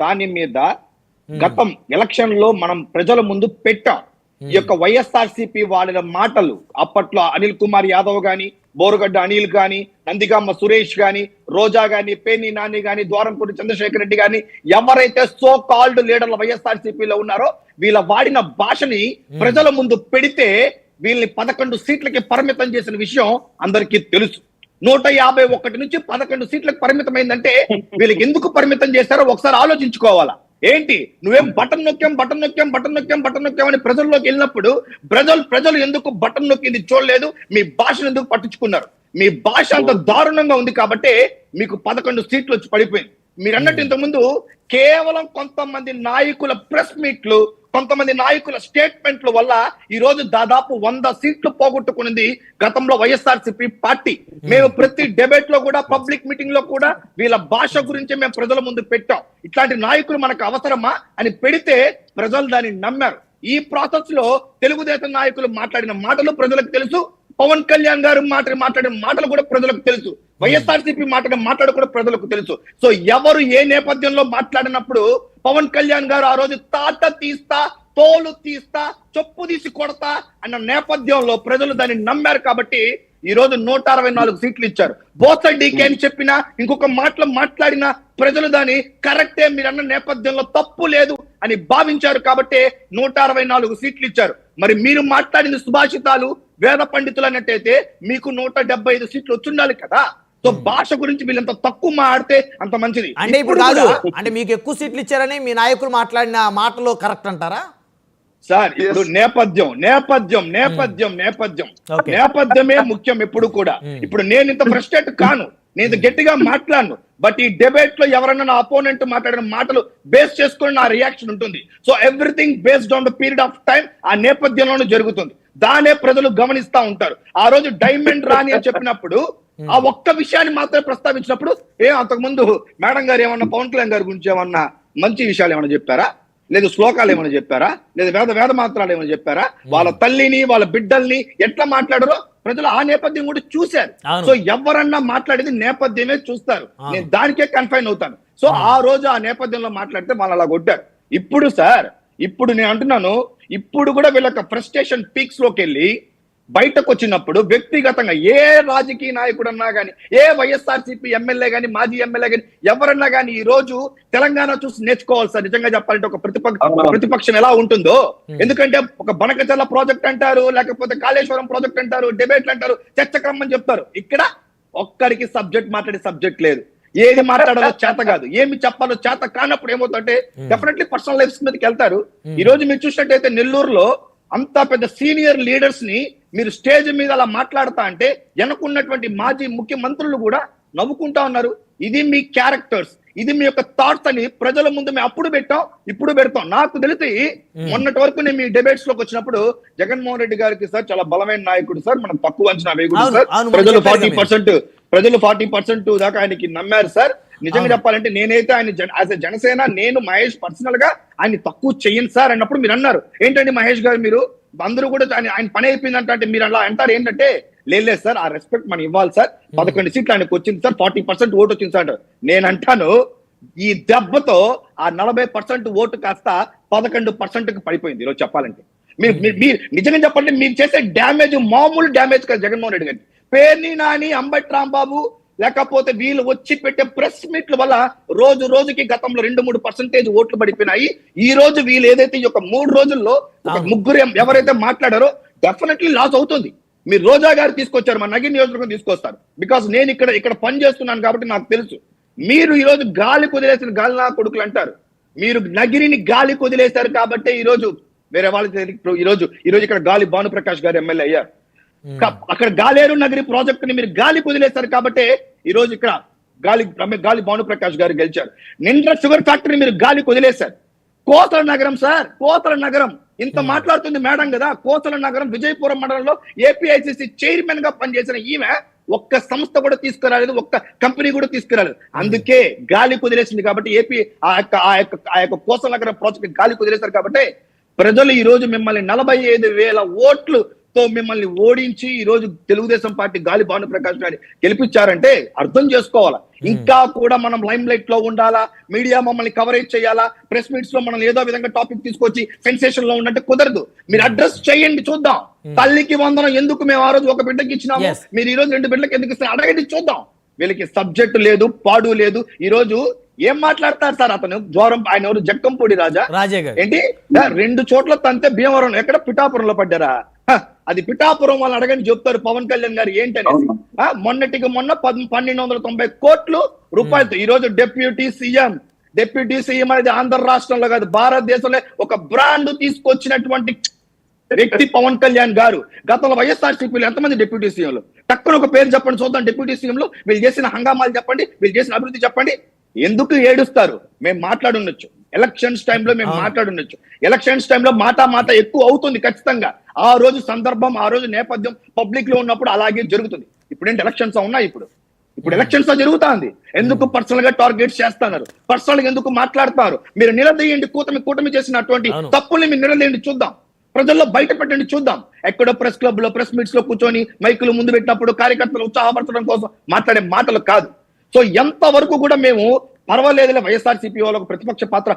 దాని మీద గతం ఎలక్షన్ లో మనం ప్రజల ముందు పెట్టాం. ఈ యొక్క వైఎస్ఆర్సీపీ వాడిన మాటలు అప్పట్లో అనిల్ కుమార్ యాదవ్ గాని, బోరుగడ్డ అనిల్ గాని, నందిగామ సురేష్ గాని, రోజా గాని, పేర్ని నాని గాని, ద్వారంపూడి చంద్రశేఖర్ రెడ్డి గాని, ఎవరైతే సో కాల్డ్ లీడర్ల వైఎస్ఆర్సీపీలో ఉన్నారో వీళ్ళ వాడిన భాషని ప్రజల ముందు పెడితే వీళ్ళని 11 సీట్లకి పరిమితం చేసిన విషయం అందరికీ తెలుసు. 151 నుంచి 11 సీట్లకు పరిమితమైందంటే వీళ్ళకి ఎందుకు పరిమితం చేశారో ఒకసారి ఆలోచించుకోవాలా. ఏంటి నువ్వేం బటన్ నొక్కాం అని ప్రజల్లోకి వెళ్ళినప్పుడు ప్రజలు ఎందుకు బటన్ నొక్కింది చూడలేదు, మీ భాషను ఎందుకు పట్టించుకున్నారు? మీ భాష అంత దారుణంగా ఉంది కాబట్టి మీకు 11 సీట్లు వచ్చి పడిపోయింది. మీరు అన్నట్టు ఇంతకుముందు కేవలం కొంతమంది నాయకుల ప్రెస్ మీట్లు, కొంతమంది నాయకుల స్టేట్మెంట్ల వల్ల ఈ రోజు దాదాపు 100 సీట్లు పోగొట్టుకున్నది గతంలో వైఎస్ఆర్సీపీ పార్టీ. మేము ప్రతి డిబేట్ లో కూడా, పబ్లిక్ మీటింగ్ లో కూడా వీళ్ళ భాష గురించి మేము ప్రజల ముందు పెట్టాం. ఇట్లాంటి నాయకులు మనకు అవసరమా అని పెడితే ప్రజలు దాన్ని నమ్మారు. ఈ ప్రాసెస్ లో తెలుగుదేశం నాయకులు మాట్లాడిన మాటలు ప్రజలకు తెలుసు, పవన్ కళ్యాణ్ గారు మాట్లాడిన మాటలు కూడా ప్రజలకు తెలుసు, వైఎస్ఆర్సీపీ మాట్లాడు కూడా ప్రజలకు తెలుసు. సో ఎవరు ఏ నేపథ్యంలో మాట్లాడినప్పుడు పవన్ కళ్యాణ్ గారు ఆ రోజు తాట తీస్తా, తోలు తీస్తా, చొప్పు తీసి కొడతా అన్న నేపథ్యంలో ప్రజలు దాన్ని నమ్మారు కాబట్టి ఈ రోజు 164 సీట్లు ఇచ్చారు. బోత్స డీకే అని చెప్పినా, ఇంకొక మాట్లాడినా ప్రజలు దాన్ని కరెక్టే, మీరు అన్న నేపథ్యంలో తప్పు లేదు అని భావించారు కాబట్టి 164 సీట్లు ఇచ్చారు. మరి మీరు మాట్లాడిన సుభాషితాలు వేద పండితులు అన్నట్టయితే మీకు 175 సీట్లు వచ్చుండాలి కదా. సో భాష గురించి వీళ్ళంత తక్కువ మాట్లాడితే అంత మంచిది. అంటే ఇప్పుడు కాదు, అంటే మీకు ఎక్కువ సీట్లు ఇచ్చారని మీ నాయకులు మాట్లాడిన మాటలు కరెక్ట్ అంటారా సార్? ఇప్పుడు నేపథ్యమే ముఖ్యం ఎప్పుడు కూడా. ఇప్పుడు నేను ఇంత ఫ్రస్ట్రేట్ కాను, నేను గట్టిగా మాట్లాడను, బట్ ఈ డిబేట్ లో ఎవరైనా నా అపోనెంట్ మాట్లాడిన మాటలు బేస్ చేసుకుని నా రియాక్షన్ ఉంటుంది. So everything based on the period of time ఆ నేపథ్యంలోనే జరుగుతుంది. దానే ప్రజలు గమనిస్తా ఉంటారు. ఆ రోజు డైమండ్ రాణి అని చెప్పినప్పుడు ఆ ఒక్క విషయాన్ని మాత్రమే ప్రస్తావించినప్పుడు అంతకుముందు మేడం గారు ఏమన్నా పవన్ కళ్యాణ్ గారి గురించి ఏమన్నా మంచి విషయాలు ఏమైనా చెప్పారా, లేదు శ్లోకాలు ఏమైనా చెప్పారా, లేదు వేద మాత్రాలు ఏమైనా చెప్పారా? వాళ్ళ తల్లిని, వాళ్ళ బిడ్డల్ని ఎట్లా మాట్లాడారో ప్రజలు ఆ నేపథ్యం కూడా చూశారు. సో ఎవరన్నా మాట్లాడేది నేపథ్యమే చూస్తారు. నేను దానికే కన్ఫైన్ అవుతాను. సో ఆ రోజు ఆ నేపథ్యంలో మాట్లాడితే వాళ్ళు అలా కొట్టారు. ఇప్పుడు నేను అంటున్నాను, ఇప్పుడు కూడా వీళ్ళ ఫ్రస్ట్రేషన్ పీక్స్ లోకి వెళ్ళి బయటకు వచ్చినప్పుడు వ్యక్తిగతంగా ఏ రాజకీయ నాయకుడు అన్నా కానీ, ఏ వైఎస్ఆర్సీపీ ఎమ్మెల్యే కానీ, మాజీ ఎమ్మెల్యే కానీ, ఎవరన్నా కానీ ఈ రోజు తెలంగాణ చూసి నేర్చుకోవాలి సార్. నిజంగా చెప్పాలంటే ఒక ప్రతిపక్షం ఎలా ఉంటుందో. ఎందుకంటే ఒక బనకచర్ల ప్రాజెక్ట్ అంటారు, లేకపోతే కాళేశ్వరం ప్రాజెక్ట్ అంటారు, డిబేట్లు అంటారు, చర్చక్రమం చెప్తారు. ఇక్కడ ఒక్కడికి సబ్జెక్ట్ మాట్లాడే సబ్జెక్ట్ లేదు. ఏది మాట్లాడాలో చేత కాదు, ఏమి చెప్పాలో చేత కానప్పుడు ఏమవుతుంటే డెఫినెట్లీ పర్సనల్ లైఫ్స్ మీదకి వెళ్తారు. ఈ రోజు మీరు చూసినట్టయితే నెల్లూరులో అంత పెద్ద సీనియర్ లీడర్స్ ని మీరు స్టేజ్ మీద అలా మాట్లాడతా అంటే వెనకున్నటువంటి మాజీ ముఖ్యమంత్రులు కూడా నవ్వుకుంటా ఉన్నారు. ఇది మీ క్యారెక్టర్స్, ఇది మీ యొక్క థాట్స్ అని ప్రజల ముందు మేము అప్పుడు పెట్టాం, ఇప్పుడు పెడతాం. నాకు తెలిసి మొన్నటి వరకు నేను మీ డిబేట్స్ లోకి వచ్చినప్పుడు జగన్మోహన్ రెడ్డి గారికి సార్ చాలా బలమైన నాయకుడు సార్, మనం తక్కువ అంచనా వేయకూడదు సార్, ప్రజలు 40% దాకా ఆయనకి నమ్మారు సార్. నిజంగా చెప్పాలంటే నేనైతే ఆయన యాజ్ ఎ జనసేన నేను మహేష్ పర్సనల్ గా ఆయన తక్కువ చెయ్యను సార్ అన్నప్పుడు మీరు అన్నారు, ఏంటండి మహేష్ గారు మీరు అందరూ కూడా ఆయన పని అయిపోయిందంటే మీరు అలా అంటారు. ఏంటంటే లేదు సార్, ఆ రెస్పెక్ట్ మనం ఇవ్వాలి సార్, 11 సీట్లు ఆయనకు వచ్చింది సార్, 40% ఓటు వచ్చింది సార్ అంటారు. నేను అంటాను, ఈ దెబ్బతో ఆ 40% ఓటు కాస్త 11%కి పడిపోయింది. ఈరోజు చెప్పాలంటే మీరు నిజంగా చెప్పాలంటే మీరు చేసే డ్యామేజ్ మామూలు డ్యామేజ్ కాదు. జగన్మోహన్ రెడ్డి గారి పేర్ని నాని, అంబటి రాంబాబు, లేకపోతే వీళ్ళు వచ్చి పెట్టే ప్రెస్ మీట్ల వల్ల రోజుకి గతంలో 2-3% ఓట్లు పడిపోయినాయి. ఈ రోజు వీళ్ళు ఏదైతే ఈ యొక్క 3 రోజుల్లో ఒక ముగ్గురు ఎవరైతే మాట్లాడారో డెఫినెట్లీ లాస్ అవుతుంది. మీరు రోజా గారు తీసుకొచ్చారు, మా నగిరి నియోజకవర్గం తీసుకొస్తారు. బికాస్ నేను ఇక్కడ పని చేస్తున్నాను కాబట్టి నాకు తెలుసు. మీరు ఈ రోజు గాలి కుదిలేసిన గాలి నా కొడుకులు అంటారు. మీరు నగిరిని గాలి కుదిలేశారు కాబట్టి ఈ రోజు వేరే వాళ్ళకి ఈ రోజు ఇక్కడ గాలి భానుప్రకాష్ గారు ఎమ్మెల్యే అయ్యారు. అక్కడ గాలేరు నగరి ప్రాజెక్ట్ ని మీరు గాలి కుదిలేశారు కాబట్టి ఈ రోజు ఇక్కడ గాలి భానుప్రకాష్ గారు గెలిచారు. నిండ్ర షుగర్ ఫ్యాక్టరీ మీరు గాలి కుదిలేశారు. కోతల నగరం సార్, కోతల నగరం ఇంత మాట్లాడుతుంది మేడం కదా. కోతల నగరం విజయపురం మండలంలో ఏపీఐసిసి చైర్మన్ గా పనిచేసిన ఈమె ఒక్క సంస్థ కూడా తీసుకురాలేదు, ఒక్క కంపెనీ కూడా తీసుకురాలేదు. అందుకే గాలి కుదిలేసింది కాబట్టి ఏపీ ఆ యొక్క కోతల నగరం ప్రాజెక్ట్ గాలి కుదిలేశారు కాబట్టి ప్రజలు ఈ రోజు మిమ్మల్ని 45,000 ఓట్లు తో మిమ్మల్ని ఓడించి ఈ రోజు తెలుగుదేశం పార్టీ గాలి భానుప్రకాష్ గారిని గెలిపించారంటే అర్థం చేసుకోవాలా. ఇంకా కూడా మనం లైమ్ లైట్ లో ఉండాలా, మీడియా మమ్మల్ని కవరేజ్ చేయాలా, ప్రెస్ మీట్స్ లో మనం ఏదో విధంగా టాపిక్ తీసుకొచ్చి సెన్సేషన్ లో ఉన్నట్టు కుదరదు. మీరు అడ్రస్ చేయండి, చూద్దాం. తల్లికి వందనం ఎందుకు మేము ఆ రోజు ఒక బిడ్డకి ఇచ్చినాము, మీరు ఈ రోజు 2 బిడ్డలకు ఎందుకు ఇస్తారు అడగండి, చూద్దాం. వీళ్ళకి సబ్జెక్ట్ లేదు, పాడు లేదు. ఈ రోజు ఏం మాట్లాడతారు సార్? అతను జ్వరం, ఆయన ఎవరు, జక్కంపూడి రాజా ఏంటి 2 చోట్ల తంతే భీమవరం, ఎక్కడ పిఠాపురంలో పడ్డారా? అది పిఠాపురం వాళ్ళు అడగని చెప్తారు పవన్ కళ్యాణ్ గారు ఏంటనేసి. మొన్నటికి మొన్న 1290 కోట్ల రూపాయలతో ఈ రోజు డిప్యూటీ సీఎం అనేది ఆంధ్ర రాష్ట్రంలో కాదు, భారతదేశంలో ఒక బ్రాండ్ తీసుకొచ్చినటువంటి వ్యక్తి పవన్ కళ్యాణ్ గారు. గతంలో వైఎస్ఆర్సీపీలో ఎంతమంది డిప్యూటీ సీఎంలు? టక్కున ఒక పేరు చెప్పండి చూద్దాం. డిప్యూటీ సీఎంలు వీళ్ళు చేసిన హంగామాలు చెప్పండి, వీళ్ళు చేసిన అభివృద్ధి చెప్పండి. ఎందుకు ఏడుస్తారు? మేము మాట్లాడుండొచ్చు, ఎలక్షన్స్ టైంలో మేము మాట్లాడుండొచ్చు. ఎలక్షన్స్ టైంలో మాట ఎక్కువ అవుతుంది ఖచ్చితంగా. ఆ రోజు సందర్భం, ఆ రోజు నేపథ్యం పబ్లిక్ లో ఉన్నప్పుడు అలాగే జరుగుతుంది. ఇప్పుడేంటి ఎలక్షన్స్ ఉన్నాయి? ఇప్పుడు ఎలక్షన్స్ జరుగుతుంది. ఎందుకు పర్సనల్ గా టార్గెట్ చేస్తున్నారు? పర్సనల్ గా ఎందుకు మాట్లాడుతున్నారు? మీరు నిలదీయండి. కూటమి చేసినటువంటి తప్పుల్ని మీరు నిలదీయండి, చూద్దాం. ప్రజల్లో బయట పెట్టండి, చూద్దాం. ఎక్కడో ప్రెస్ క్లబ్ లో, ప్రెస్ మీట్స్ లో కూర్చొని మైకులు ముందు పెట్టినప్పుడు కార్యకర్తలు ఉత్సాహపరచడం కోసం మాట్లాడే మాటలు కాదు. సో ఎంత వరకు కూడా మేము పర్వాలేదులే, వైఎస్ఆర్సీపీ వాళ్ళకు ప్రతిపక్ష పాత్ర